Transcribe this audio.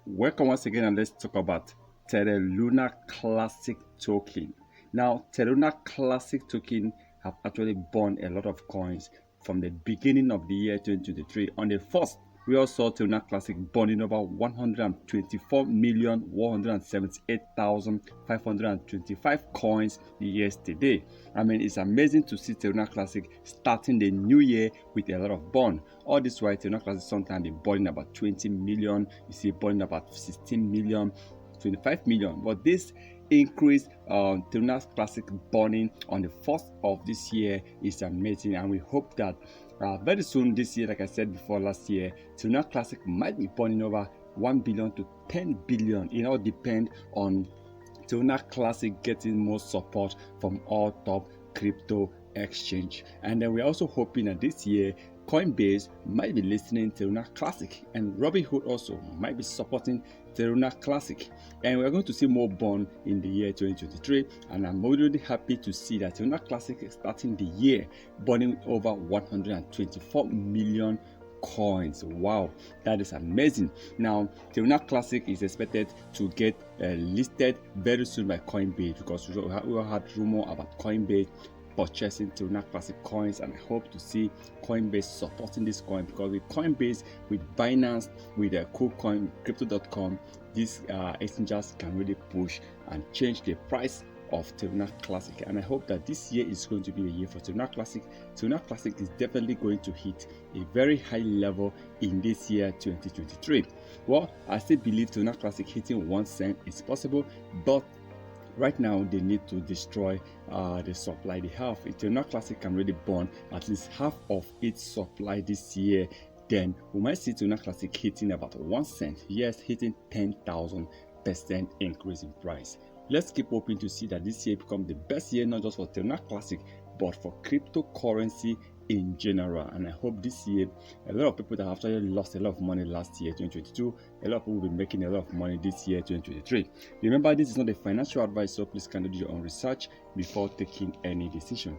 Welcome once again, and let's talk about Terra Classic token. Now, Terra Classic token have actually burned a lot of coins from the beginning of the year 2023. On the first, we also saw Terra Classic burning over 124,178,525 coins yesterday. I mean, it's amazing to see Terra Classic starting the new year with a lot of burn. All this while, Terra Classic sometimes be burning about 20 million, you see burning about 16 million, 25 million. But this increase Terra Classic burning on the first of this year is amazing, and we hope that very soon this year, like I said before last year, Terra Classic might be burning over 1 billion to 10 billion. It all depends on Terra Classic getting more support from all top crypto exchange. And then we're also hoping that this year Coinbase might be listening to Terra Classic, and Robinhood also might be supporting Terra Classic, and we're going to see more burn in the year 2023. And I'm already happy to see that Terra Classic is starting the year burning over 124 million coins. Wow, that is amazing. Now, Terra Classic is expected to get listed very soon by Coinbase, because we had rumor about Coinbase purchasing Terra Classic coins, and I hope to see Coinbase supporting this coin, because with Coinbase, with Binance, with Kucoin, Crypto.com, these exchanges can really push and change the price of Terra Classic. And I hope that this year is going to be a year for Terra Classic. Terra Classic is definitely going to hit a very high level in this year 2023. Well, I still believe Terra Classic hitting 1 cent is possible, but right now they need to destroy the supply they have. If Terra Classic can really burn at least half of its supply this year, then we might see Terra Classic hitting about 1 cent. Yes, hitting 10,000% increase in price. Let's keep hoping to see that this year become the best year, not just for Terra Classic, but for cryptocurrency in general. And I hope this year, a lot of people that have actually lost a lot of money last year 2022, a lot of people will be making a lot of money this year 2023. Remember, this is not a financial advice, so please kindly do your own research before taking any decision.